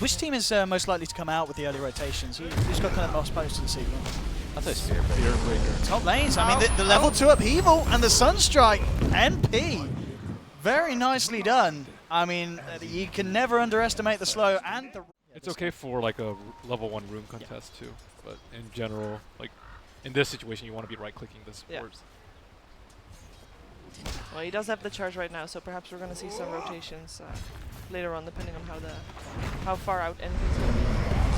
Which team is most likely to come out with the early rotations? Who's got kind of most posts this evening? I'll say Spirit Breaker. Top lanes. I mean, the level 2 upheaval and the Sunstrike. NP. Very nicely done. I mean, you can never underestimate the slow and the... It's okay for like a level 1 room contest too, but in general, like in this situation, you want to be right-clicking the supports. Well, he does have the charge right now, so perhaps we're going to see some rotations later on, depending on how far out NP's going to be.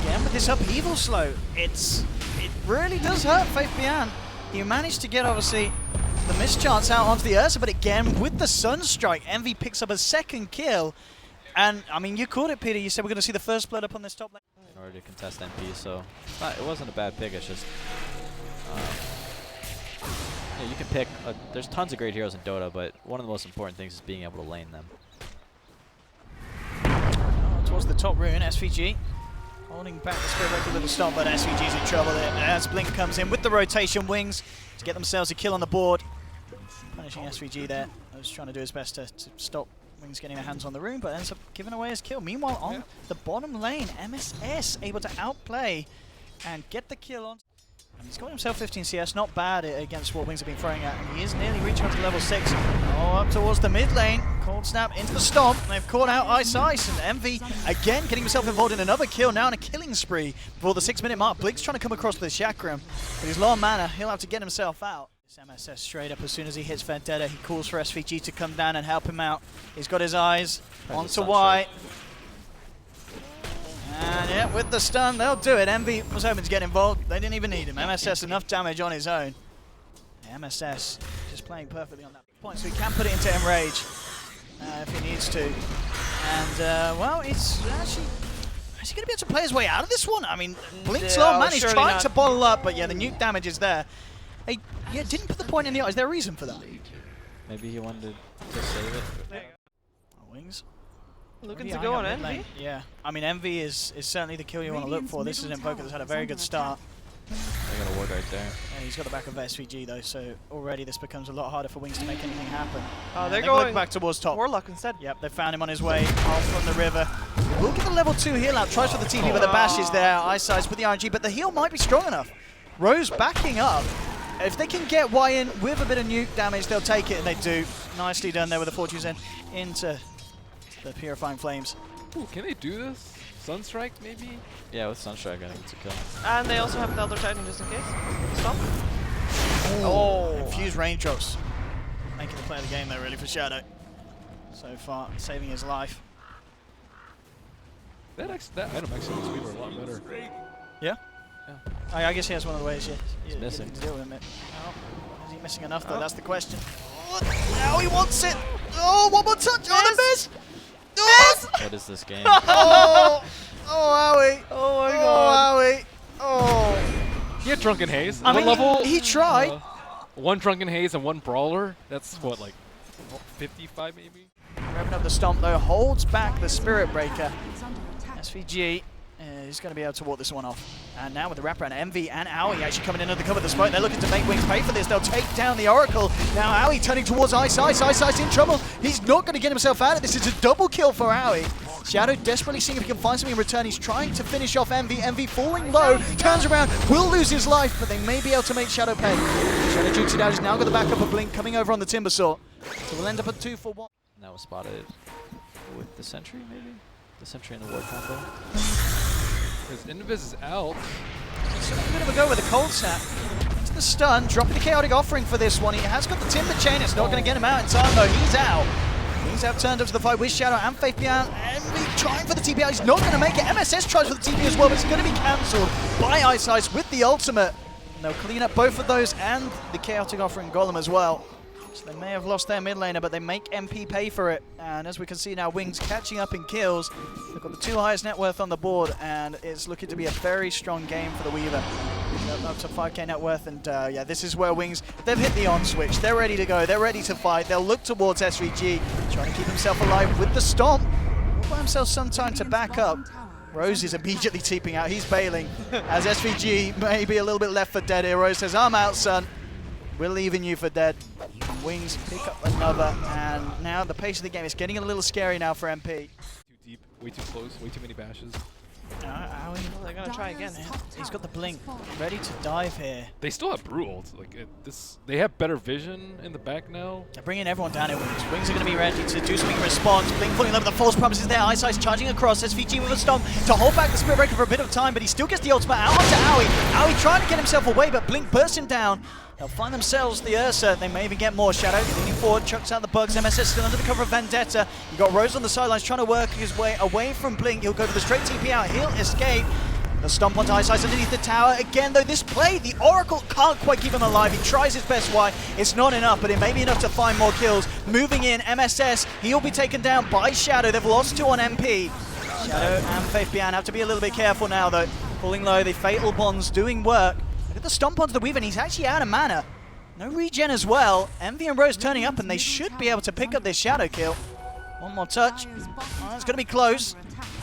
Again, with this upheaval slow, it really does hurt Fabian. He managed to get, obviously, the mischance out onto the Ursa, but again, with the Sunstrike, EnVy picks up a second kill. And, I mean, you called it, Peter. You said we're going to see the first blood up on this top lane. In order to contest NP, so it wasn't a bad pick. It's just you can pick. There's tons of great heroes in Dota, but one of the most important things is being able to lane them. Towards the top rune, SVG holding back the Spirit Breaker a little stop, but SVG's in trouble there. As Blink comes in with the rotation, Wings to get themselves a kill on the board. Punishing SVG there. I was trying to do his best to stop Wings getting their hands on the rune, but ends up giving away his kill. Meanwhile, on the bottom lane, MSS able to outplay and get the kill on. And he's got himself 15 CS, not bad against what Wings have been throwing at. And he is nearly reaching up to level 6. Oh, up towards the mid lane. Cold Snap into the stomp. They've caught out Ice, and EnVy again getting himself involved in another kill, now in a killing spree before the 6-minute mark. Blink's trying to come across with the chakram, but he's low on mana. He'll have to get himself out. This MSS straight up as soon as he hits Vendetta. He calls for SVG to come down and help him out. He's got his eyes onto Y. And yeah, with the stun, they'll do it. EnVy was hoping to get involved. They didn't even need him. MSS enough damage on his own. MSS just playing perfectly on that point, so he can put it into Enrage if he needs to. And, well, it's actually... Is he going to be able to play his way out of this one? I mean, Blink's low man, he's trying to bottle up, but yeah, the nuke damage is there. Hey, yeah, didn't put the point in the eye. Is there a reason for that? Maybe he wanted to save it. Wings. Looking to go on EnVy? Yeah, I mean, EnVy is certainly the kill you want to look for. This is an Invoker that's had a very good start. They got a ward right there. Yeah, he's got the back of SVG though, so already this becomes a lot harder for Wings to make anything happen. Oh, they're going back towards top. Warlock instead. Yep, they found him on his way off from the river. We'll get the level 2 heal out. Tries for the TP, but the bash is there. Ice with the RNG, but the heal might be strong enough. Rose backing up. If they can get Y in with a bit of nuke damage, they'll take it, and they do. Nicely done there with the Fortune's End into the Purifying Flames. Ooh, can they do this? Sunstrike, maybe? Yeah, with Sunstrike, I think it's a kill. And they also have the Elder Titan just in case. Stop. Oh, infused raindrops. Making the play of the game there, really, for Shadow. So far, saving his life. That item actually makes Weaver a lot better. Yeah? Yeah. I guess he has one of the ways He's missing. to deal with it. Oh, is he missing enough, though? That's the question. Oh, now he wants it! Oh, one more touch! Oh, the miss! Oh! What is this game? Oh, Owie. Oh my god. Owie. Oh. He had Drunken Haze. I mean, level? he tried. One Drunken Haze and one Brawler. That's what, like 55 maybe? Revving up the stomp, though, holds back the Spirit Breaker. SVG is going to be able to walk this one off. And now with the wraparound, EnVy and Owie actually coming in under cover of the smoke. They're looking to make Wings pay for this. They'll take down the Oracle. Now Owie turning towards Ice. Ice in trouble. He's not going to get himself out of this. It's a double kill for Owie. Shadow desperately seeing if he can find something in return. He's trying to finish off EnVy. EnVy falling low, turns around, will lose his life, but they may be able to make Shadow pay. Shadow jukes it out. He's now got the backup of Blink coming over on the Timbersaw. So we'll end up at 2 for 1. And that was spotted with the Sentry, maybe? The Sentry and the Ward combo. Because Invis is out. So a bit of a go with a Cold Snap. Into the stun, dropping the Chaotic Offering for this one. He has got the Timber Chain. It's not going to get him out in time, though. He's out. He's out turned up to the fight with Shadow and Faith Beyond. EnVy trying for the TP out. He's not going to make it. MSS tries for the TP as well, but it's going to be cancelled by Ice with the ultimate. And they'll clean up both of those and the Chaotic Offering Golem as well. So they may have lost their mid laner, but they make MP pay for it. And as we can see now, Wings catching up in kills. They've got the 2 highest net worth on the board, and it's looking to be a very strong game for the Weaver. Up to 5k net worth, and yeah, this is where Wings, they've hit the on switch. They're ready to go. They're ready to fight. They'll look towards SVG, trying to keep himself alive with the stomp. Will buy himself some time to back up. Rose is immediately teeping out. He's bailing as SVG may be a little bit left for dead here. Rose says, I'm out, son. We're leaving you for dead. Wings pick up another, and now the pace of the game is getting a little scary now for MP. Too deep, way too close, way too many bashes. Owie. Well, they're gonna try again. Yeah, he's got the blink, ready to dive here. They still have brew ult. Like they have better vision in the back now. They're bringing everyone down here. Wings are going to be ready to do something in response. Blink falling over, the false promises there. Ice charging across. SVG with a stomp to hold back the Spirit Breaker for a bit of time, but he still gets the ultimate out onto Owie. Owie trying to get himself away, but Blink bursts him down. They'll find themselves the Ursa. They may even get more. Shadow leaning forward, chucks out the bugs. MSS still under the cover of Vendetta. You got Rose on the sidelines trying to work his way away from Blink. He'll go for the straight TP out. He'll escape. The stomp onto Ice underneath the tower. Again, though, this play, the Oracle can't quite keep him alive. He tries his best. Why? It's not enough, but it may be enough to find more kills. Moving in, MSS. He'll be taken down by Shadow. They've lost 2 on MP. Shadow and Faith Bian have to be a little bit careful now, though. Pulling low, the Fatal Bonds doing work. Look at the stomp onto the Weaver, and he's actually out of mana. No regen as well. Envy and Rose turning up, and they should be able to pick up this Shadow kill. One more touch. Oh, it's going to be close.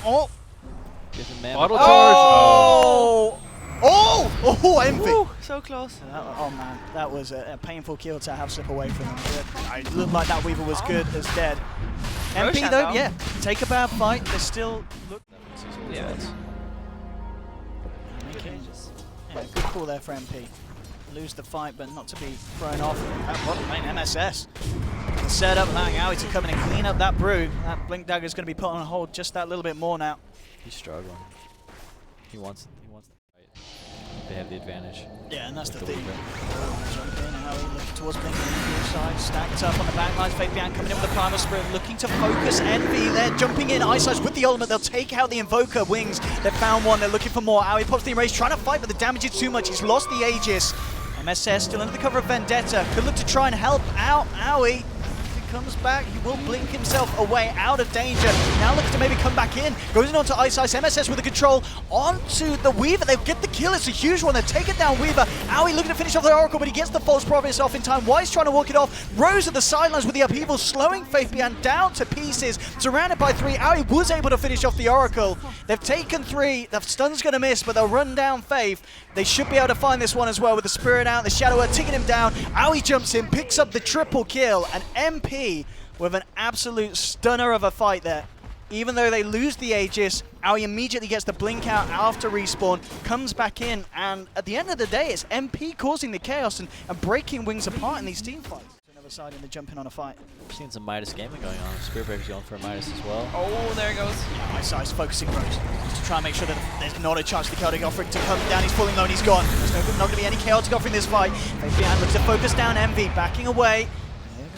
Oh. Bottle charge. Oh! Oh! Oh, Envy. Woo, so close. Oh man, that was a painful kill to have slip away from him. It looked like that Weaver was good as dead. MP though, yeah, take a bad fight. They still look. Yeah. Yeah, good call there for MP. Lose the fight, but not to be thrown off. MSS. The setup, allowing Owie to come in and clean up that brew. That Blink Dagger is going to be put on hold just that little bit more now. He's struggling. He wants the fight. They have the advantage. Yeah, and that's the the thing. Weaver. Jump in, Owie looking towards Blink on the side, stacked up on the back lines. Faith Bian coming in with the Primal Spirit, looking to focus Envy. They're jumping in, Ice with the ultimate. They'll take out the Invoker. Wings, they've found one. They're looking for more. Owie pops the Enrage, trying to fight, but the damage is too much. He's lost the Aegis. MSS still under the cover of Vendetta. Could look to try and help out Owie. Comes back, he will blink himself away out of danger. Now looks to maybe come back in. Goes in onto Ice. MSS with the control onto the Weaver. They get the kill. It's a huge one. They take it down Weaver. Owie looking to finish off the Oracle, but he gets the false promise off in time. Wise trying to walk it off. Rose at the sidelines with the upheaval, slowing Faith Bian down to pieces. Surrounded by 3. Owie was able to finish off the Oracle. They've taken 3. The stun's going to miss, but they'll run down Faith. They should be able to find this one as well with the Spirit out. The Shadower taking him down. Owie jumps in, picks up the triple kill, and MP with an absolute stunner of a fight there. Even though they lose the Aegis, Owie immediately gets the blink out after respawn, comes back in, and at the end of the day, it's MP causing the chaos and breaking Wings apart in these team fights. Another side in the jumping on a fight. We're seeing some Midas gaming going on. Spirit Breaker's going for a Midas as well. Oh, there it goes. Yeah, Ice focusing Rose to try and make sure that there's not a chance for the chaotic offering to come down. He's falling low and he's gone. There's not going to be any chaotic offering in this fight. Faith Bian looks to focus down Envy, backing away.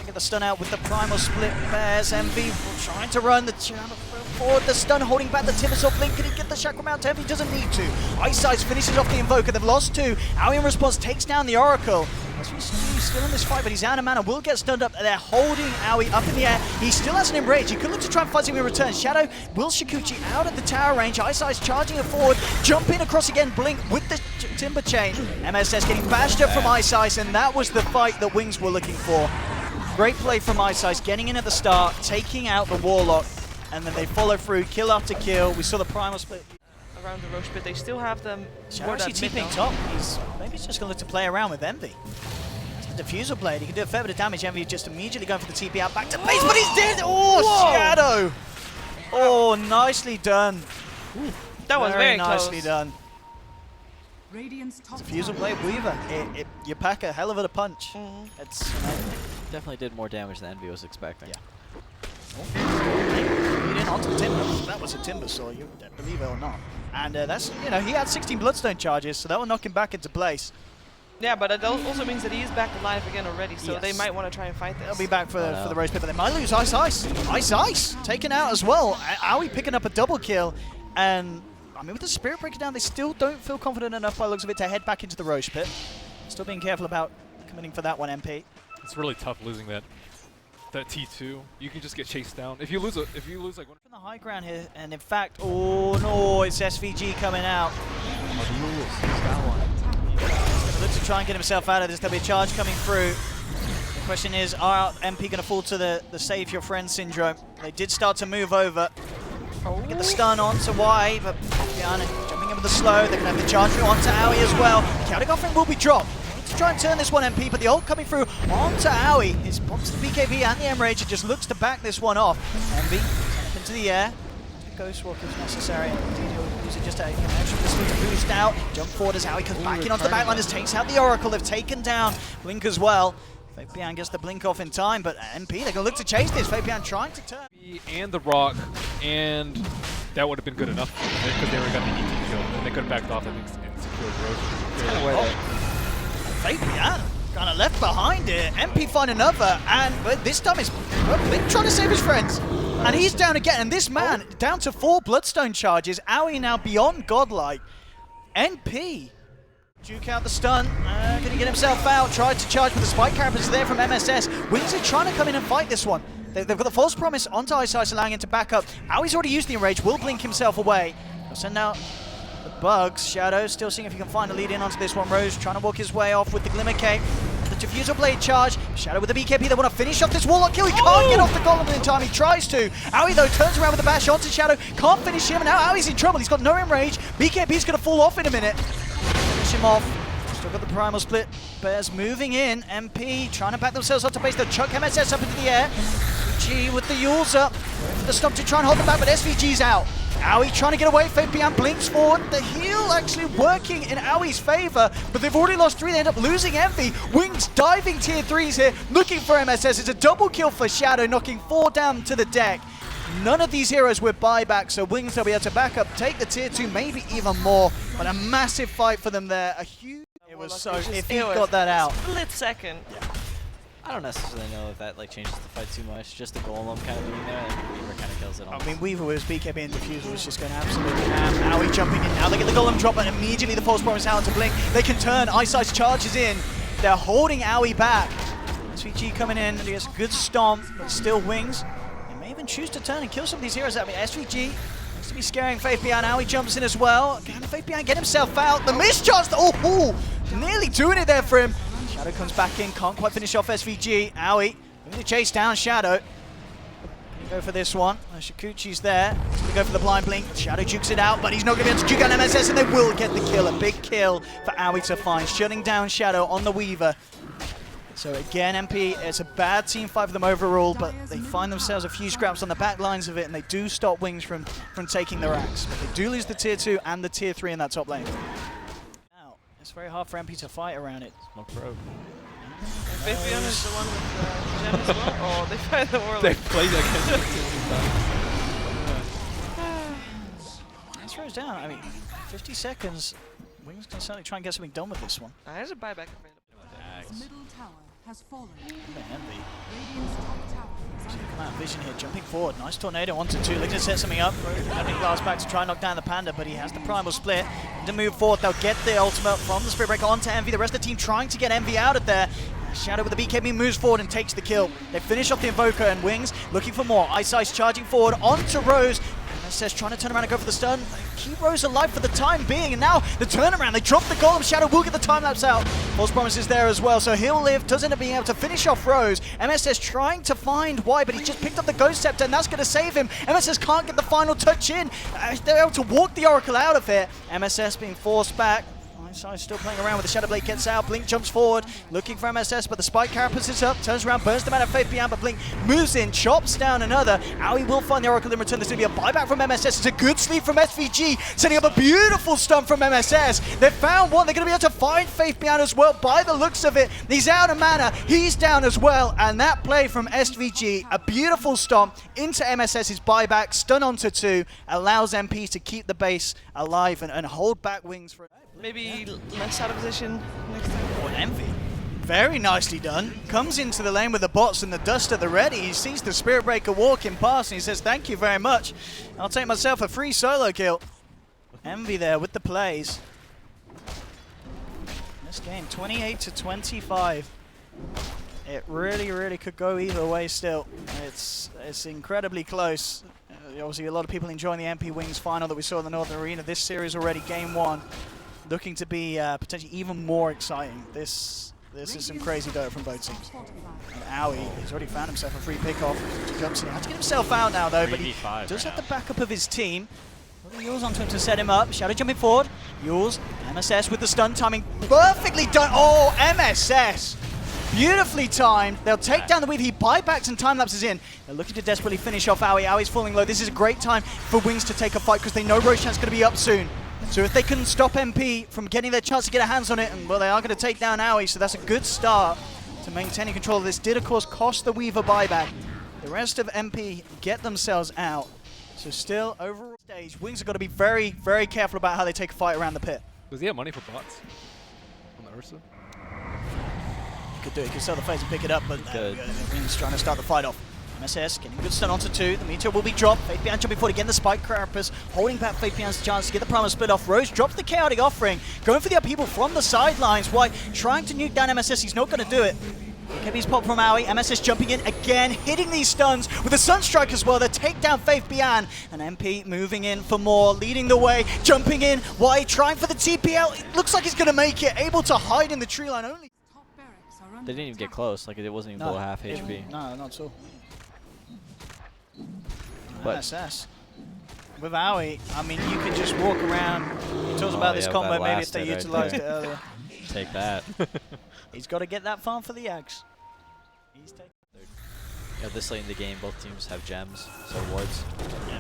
Get the stun out with the primal split pairs. Envy trying to run the channel forward. The stun holding back the Timbersaw Blink. Can he get the Chakra Mount? Envy doesn't need to. Ice finishes off the Invoker. They've lost 2. Owie in response takes down the Oracle. He's still in this fight, but he's out of mana. Will get stunned up. They're holding Owie up in the air. He still has an Enrage. He could look to try and fight him in return. Shadow will Shikuchi out at the tower range. Ice charging it forward. Jump in across again. Blink with the Timber Chain. MSS getting bashed up from Ice, and that was the fight that Wings were looking for. Great play from Ice, getting in at the start, taking out the Warlock, and then they follow through, kill after kill. We saw the Primal split around the Roche pit. They still have them. Shadow actually TPing top. Maybe he's just going to look to play around with Envy. That's the Diffusal Blade. He can do a fair bit of damage. Envy just immediately going for the TP out, back to base, but he's dead! Oh, whoa. Shadow! Oh, nicely done. Ooh, that was very nicely close. done. Diffusal Blade Weaver. You pack a hell of a punch. It's Definitely did more damage than Envy was expecting. Yeah. Lead in onto the Timber. That was a Timbersaw, you believe it or not. And that's, he had 16 Bloodstone charges, so that will knock him back into place. Yeah, but it also means that he is back alive again already, so they might want to try and fight this. They'll be back for the Rose Pit, but they might lose Ice taken out as well. Owie picking up a double kill, and I mean, with the Spirit Breaker down, they still don't feel confident enough by the looks of it to head back into the Roche Pit. Still being careful about committing for that one, MP. It's really tough losing that T2. You can just get chased down. If you lose like one From the high ground here, and in fact, oh no, it's SVG coming out. He's got one. He's going to look to try and get himself out of this. There'll be a charge coming through. The question is, are MP going to fall to the save your friend syndrome? They did start to move over. Get the stun onto Y, but jumping in with the slow. They're going to have the charge through onto Owie as well. Chaotic Offering will be dropped. To try and turn this one, MP, but the ult coming through onto Owie. His pops the BKB and the Enrage. It just looks to back this one off. Envy up into the air. Ghost Walk if necessary. Indeed, he'll use it just to extra pistol to boost out. Jump forward as Howie comes back in onto the backliners, takes out the Oracle. They've taken down Blink as well. Fabian gets the blink off in time, but MP, they're going to look to chase this. Fabian trying to turn. And the Rock, and that would have been good enough because they were going to ET kill, and they could have backed off, I think, and secured Roach. Fabian kind of left behind it. MP find another, but this time it's Blink trying to save his friends. And he's down again, and this man down to 4 Bloodstone charges. Owie now beyond Godlike. NP. Duke out the stun, going to get himself out, tried to charge, but the spike carapace there from MSS. Wings are trying to come in and fight this one. They've got the false promise onto Ice Ice, allowing him to back up. Owie's already used the enrage, will blink himself away. They'll send out the bugs. Shadow still seeing if he can find a lead in onto this one. Rose trying to walk his way off with the Glimmer Cape. The Diffusal Blade charge. Shadow with the BKB, they want to finish off this Warlock kill. He can't get off the Golem in time, he tries to. Owie though turns around with the bash onto Shadow, can't finish him, and now Owie's in trouble. He's got no enrage. BKB's going to fall off in a minute. Finish him off. Still got the primal split. Bears moving in. MP trying to back themselves up to base. They'll chuck MSS up into the air. SVG with the Yules up. Waiting for the stomp to try and hold them back, but SVG's out. Owie trying to get away. Fabian blinks forward. The heal actually working in Owie's favor, but they've already lost 3. They end up losing Envy. Wings diving tier 3s here, looking for MSS. It's a double kill for Shadow, knocking 4 down to the deck. None of these heroes with buyback, so Wings will be able to back up, take the tier 2, maybe even more. But a massive fight for them there. A huge. It was so. If he got that out. Split second. Yeah. I don't necessarily know if that changes the fight too much. Just the Golem kind of being there, and Weaver kind of kills it all. I mean, Weaver with his BKB and Diffusal was just going absolutely ham. Owie jumping in. Now they get the Golem drop, and immediately the false promise out to blink. They can turn. Ice Ice charges in. They're holding Owie back. SVG coming in. He gets a good stomp, but still Wings. They may even choose to turn and kill some of these heroes. I mean, SVG looks to be scaring Fabian. Owie jumps in as well. Can Fabian get himself out? The mischance. Oh, nearly doing it there for him. Shadow comes back in, can't quite finish off SVG. Owie going to chase down Shadow. Gonna go for this one. Shikuchi's there. He's going to go for the blind blink. Shadow jukes it out, but he's not going to be able to juke out MSS, and they will get the kill. A big kill for Owie to find, shutting down Shadow on the Weaver. So again, MP, it's a bad team fight for them overall, but they find themselves a few scraps on the back lines of it, and they do stop Wings from taking the racks. But they do lose the tier 2 and the tier 3 in that top lane. It's very hard for MP to fight around it. Smoke Rogue. Fabian is the one with Gem as well? Oh, they fight the Warlock. They played against it. This throws down. I mean, 50 seconds. Wings can certainly try and get something done with this one. There's a buyback available. Middle tower has fallen. Envy. Radiant's top tower is under Come out, Vision here, jumping forward. Nice tornado, 1-2. Looking to set something up. Having glass back to try and knock down the Panda, but he has the primal split. To move forward, they'll get the ultimate from the Spirit Breaker onto Envy. The rest of the team trying to get Envy out of there. Shadow with the BKB moves forward and takes the kill. They finish off the Invoker, and Wings looking for more. Ice Ice charging forward onto Rose. MSS trying to turn around and go for the stun. Keep Rose alive for the time being, and now the turnaround. They drop the Golem. Shadow will get the time lapse out. False promise is there as well, so he'll live. Does end up being able to finish off Rose. MSS trying to find why, but he just picked up the Ghost Scepter, and that's going to save him. MSS can't get the final touch in. They're able to walk the Oracle out of it. MSS being forced back. Ice still playing around with the Shadow Blade, gets out, Blink jumps forward, looking for MSS, but the spike carapace is up, turns around, burns them out of Fabian, but Blink moves in, chops down another. Owie will find the Oracle in return. There's going to be a buyback from MSS. It's a good sleep from SVG, setting up a beautiful stun from MSS. They've found one. They're going to be able to find Fabian as well by the looks of it. He's out of mana, he's down as well, and that play from SVG, a beautiful stomp into MSS's buyback, stun onto 2, allows MP to keep the base alive and hold back Wings for Maybe less out of position next time. Oh, Envy. Very nicely done. Comes into the lane with the bots and the dust at the ready. He sees the Spirit Breaker walking past and he says, thank you very much. I'll take myself a free solo kill. Envy there with the plays. This game, 28-25. It really could go either way still. It's incredibly close. Obviously, a lot of people enjoying the MP Wings final that we saw in the Northern Arena. This series already, game 1. Looking to be potentially even more exciting. This is some crazy Dota from both teams. And Owie, he's already found himself a free pickoff. Jumps in. Has to get himself out now though, but he does have the backup of his team. Yules onto him to set him up. Shadow jumping forward. Yules, MSS with the stun timing. Perfectly done. Oh, MSS Beautifully timed. They'll take down the weave. He buybacks and time lapses in. They're looking to desperately finish off Owie. Owie's falling low. This is a great time for Wings to take a fight because they know Roshan's going to be up soon. So if they can stop MP from getting their chance to get a hands on it, and well, they are going to take down Owie, so that's a good start to maintaining control of this. Did, of course, cost the Weaver buyback. The rest of MP get themselves out. So still, overall stage, Wings have got to be very, very careful about how they take a fight around the pit. Does he have money for bots on the Ursa? He could do it. He could sell the phase and pick it up, but Wings trying to start the fight off. MSS getting a good stun onto 2. The Meteor will be dropped. Faith jumping forward again. The Spike Carapace holding back Faith chance to get the Primal split off. Rose drops the Chaotic Offering, going for the upheaval from the sidelines. White trying to nuke down MSS. He's not going to do it. KB's pop from Owie. MSS jumping in again, hitting these stuns with a Sunstrike as well. They take down Faith Bian. And MP moving in for more, leading the way, jumping in. White trying for the TPL. It looks like he's going to make it, able to hide in the tree line only. Top barracks are under They didn't even get attack. close. Like it wasn't even below half HP. No, not at all. But MSS. With Owie, I mean, you can just walk around. He talks about this yeah, combo, that maybe if they lasted right utilized there. it earlier. Take that. He's got to get that farm for the Yags. He's taking. This late in the game, both teams have gems, so wards.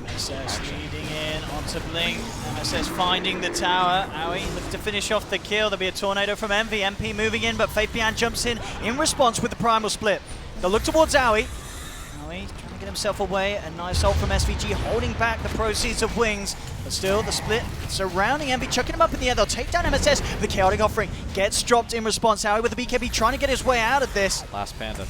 MSS leading in onto Blink. MSS finding the tower. Owie looking to finish off the kill. There'll be a tornado from Envy. MP moving in, but Faith Bian jumps in response with the Primal split. They'll look towards Owie. Owie trying to get himself away. A nice ult from SVG holding back the proceeds of Wings. But still, the split surrounding Envy, chucking him up in the air. They'll take down MSS. The Chaotic Offering gets dropped in response. Owie with the BKB trying to get his way out of this. Last Panda.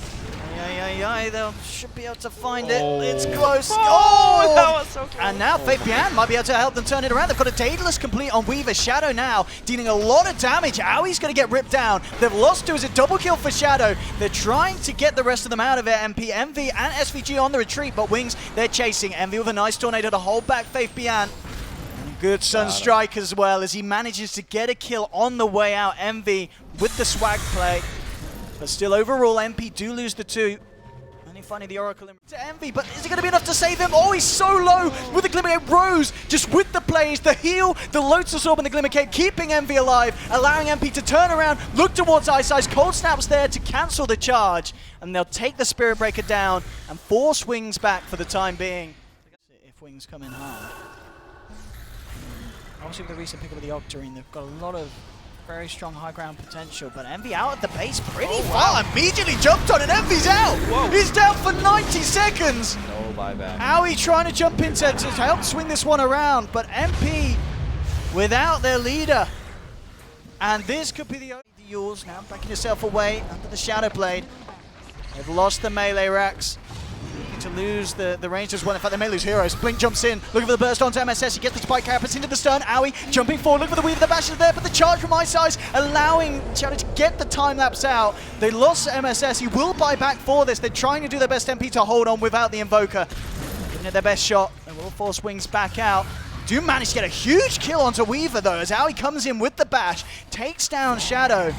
They should be able to find it. It's close. Oh, that was so close. And now Faith Bian might be able to help them turn it around. They've got a Daedalus complete on Weaver.ShaDow now, dealing a lot of damage. Owie's going to get ripped down. They've lost 2 as a double kill for Shadow. They're trying to get the rest of them out of it. MP, Envy, and SVG on the retreat, but Wings, they're chasing. Envy with a nice tornado to hold back Faith Bian. Good Sunstrike as well as he manages to get a kill on the way out. Envy with the swag play. But still, overall, MP do lose the 2. Only finding the Oracle to Envy, but is it going to be enough to save him? Oh, he's so low with the Glimmer Cape. Rose just with the plays, the heal, the Lotus Orb and the Glimmer Cape, keeping Envy alive, allowing MP to turn around, look towards Ice Ice. Cold Snap's there to cancel the charge, and they'll take the Spirit Breaker down and force Wings back for the time being. If Wings come in hard. Obviously, with the recent pick up of the Octarine, they've got a lot of very strong high ground potential, but Envy out at the base pretty far. Immediately jumped on and Envy's out. Whoa. He's down for 90 seconds. No buyback. Owie trying to jump in to help swing this one around, but MP without their leader. And this could be the yours now, backing yourself away under the Shadow Blade. They've lost the melee racks. To lose the range as well. In fact, they may lose heroes. Blink jumps in, looking for the burst onto MSS. He gets the Spike Carapace into the stun. Owie jumping forward, looking for the Weaver. The bash is there, but the charge from Ice Ice allowing Shadow to get the time lapse out. They lost MSS. He will buy back for this. They're trying to do their best MP to hold on without the Invoker. Giving it their best shot. They will force Wings back out. Do manage to get a huge kill onto Weaver though, as Owie comes in with the bash, takes down Shadow.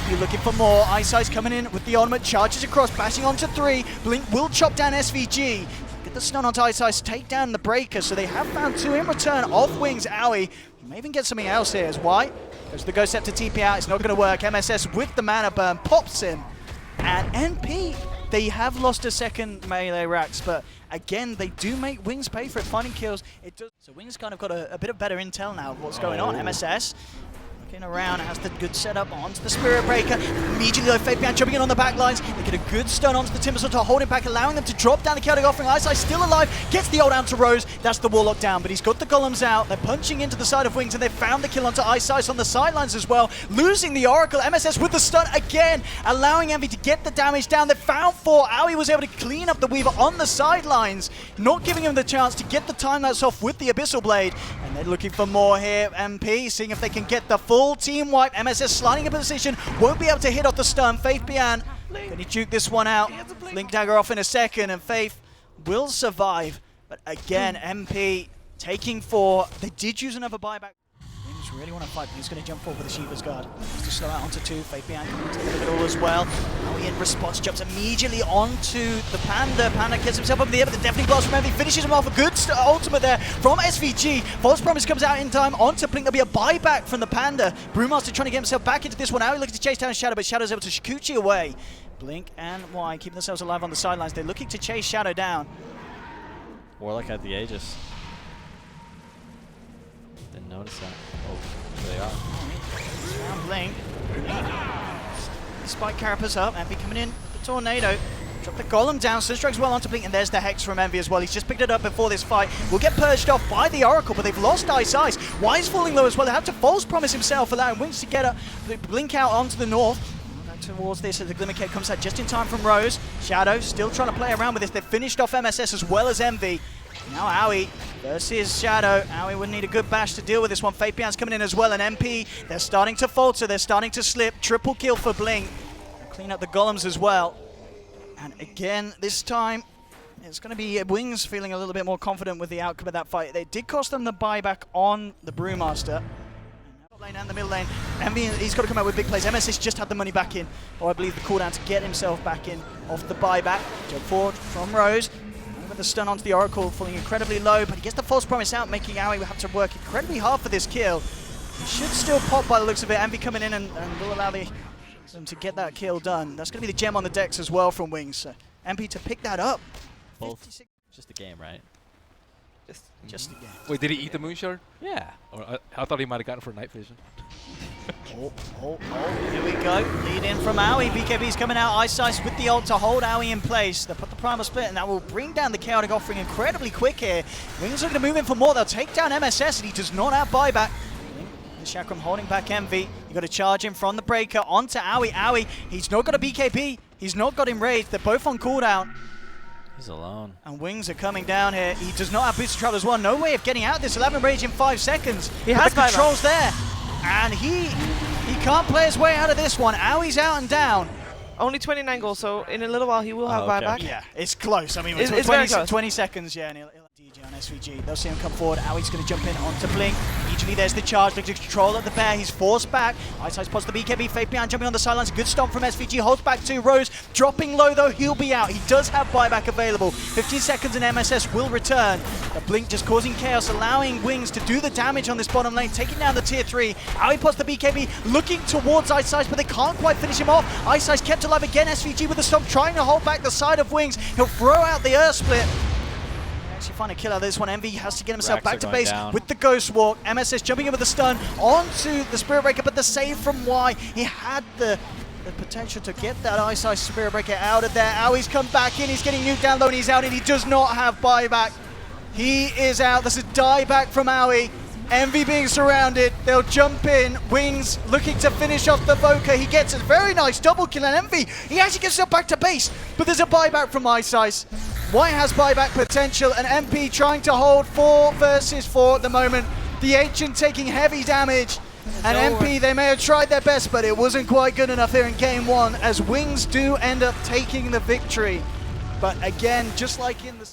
You're looking for more. Ice Ice coming in with the ultimate, charges across, bashing onto 3. Blink will chop down SVG. Get the stun onto Ice Ice, take down the Breaker. So they have found 2 in return of Wings. Owie, you may even get something else here. As White goes to the Ghost Scepter TP out. It's not going to work. MSS with the mana burn pops him. And NP, they have lost a second melee racks, but again, they do make Wings pay for it, finding kills. It does. So Wings kind of got a bit of better intel now of what's going on. MSS looking around, has the good setup onto the Spirit Breaker. Immediately though, Faith Bian jumping in on the back lines. They get a good stun onto the Timbersaw to hold him back, allowing them to drop down the Chaotic Offering. Ice Ice still alive, gets the ult down to Rose. That's the Warlock down, but he's got the Golems out. They're punching into the side of Wings, and they found the kill onto Ice Ice on the sidelines as well. Losing the Oracle, MSS with the stun again, allowing Envy to get the damage down. They found 4. Owie was able to clean up the Weaver on the sidelines, not giving him the chance to get the time lapse off with the Abyssal Blade. And they're looking for more here. MP seeing if they can get the full team wipe. MSS sliding in position, won't be able to hit off the stun. Faith Bian, can he juke this one out? Blink Dagger off in a second, and Faith will survive. But again, MP taking 4. They did use another buyback. Wings really want to fight, but he's going to jump forward with the Shiva's Guard. Just to slow out onto 2. Faith behind coming into the middle as well. Now he in response jumps immediately onto the Panda. Panda gets himself up in the air, but the Deafening Blast from EternaLEnVy finishes him off. A good ultimate there from SVG. False Promise comes out in time onto Blink. There'll be a buyback from the Panda. Brewmaster trying to get himself back into this one. Now he looking to chase down Shadow, but Shadow's able to Shikuchi away. Blink and Y keeping themselves alive on the sidelines. They're looking to chase Shadow down. Warlock had the Aegis. Didn't notice that. Oh, there they are. Round Blink. Spike Carapace up. EnVy coming in. The Tornado. Drop the Golem down. Sunstrike's well onto Blink. And there's the Hex from EnVy as well. He's just picked it up before this fight. Will get purged off by the Oracle, but they've lost Ice. Y's falling low as well. They have to False Promise himself, allowing Wings to get up. Blink out onto the north. Towards this as the Glimmer Cape comes out just in time from Rose. Shadow still trying to play around with this. They've finished off MSS as well as EnVy. Now Owie versus Shadow. Owie would need a good bash to deal with this one. Fabian's coming in as well, and MP, they're starting to falter, they're starting to slip. Triple kill for Blink. They'll clean up the Golems as well. And again, this time, it's going to be Wings feeling a little bit more confident with the outcome of that fight. They did cost them the buyback on the Brewmaster. Lane and the middle lane. EnVy, he's got to come out with big plays. MSS just had the money back in, or I believe the cooldown to get himself back in off the buyback. Jump forward from Rose. With the stun onto the Oracle, falling incredibly low, but he gets the False Promise out, making Owie have to work incredibly hard for this kill. He should still pop by the looks of it. EnVy coming in and will allow them to get that kill done. That's going to be the gem on the decks as well from Wings. So EnVy to pick that up. Both. Just a game, right? Just again. Wait, did he eat the Moonshard? Yeah. Or I thought he might have gotten it for night vision. Oh, here we go. Lead in from Owie. BKB's coming out. Ice with the ult to hold Owie in place. They'll put the Primal Split, and that will bring down the Chaotic Offering incredibly quick here. Wings are going to move in for more. They'll take down MSS, and he does not have buyback. The Chakram holding back EnVy. You got to charge him from the breaker onto Owie. Owie, he's not got a BKB. He's not got him raised. They're both on cooldown. He's alone. And Wings are coming down here. He does not have Booster Travel as well. No way of getting out of this. 11 rage in 5 seconds. He has the controls there. And he can't play his way out of this one. Owie's out and down. Only 29 goals, so in a little while he will have buyback. Yeah, it's close. I mean, It's 20, very close. 20 seconds, yeah, and he'll DJ on SVG. They'll see him come forward. Owie's going to jump in onto Blink. Immediately there's the charge. Looks to control at the bear. He's forced back. Ice pots the BKB. Faith behind, jumping on the sidelines. Good stomp from SVG. Holds back to Rose. Dropping low, though. He'll be out. He does have buyback available. 15 seconds and MSS will return. The Blink just causing chaos, allowing Wings to do the damage on this bottom lane, taking down the tier 3. Owie pots the BKB, looking towards Ice, but they can't quite finish him off. Ice kept alive again. SVG with the stomp, trying to hold back the side of Wings. He'll throw out the Earth Split. Actually find a kill out of this one. EnVy has to get himself back to base with the Ghost Walk. MSS jumping in with the stun onto the Spirit Breaker, but the save from Y. He had the potential to get that Ice Spirit Breaker out of there. Owie's come back in. He's getting nuked down low and he's out, and he does not have buyback. He is out. This is dieback from Owie. EnVy being surrounded. They'll jump in. Wings looking to finish off the Voker. He gets a very nice double kill, and EnVy, he actually gets himself back to base, but there's a buyback from Ice. White has buyback potential, and MP trying to hold 4 versus 4 at the moment. The Ancient taking heavy damage, and MP, they may have tried their best, but it wasn't quite good enough here in game 1, as Wings do end up taking the victory. But again, just like in the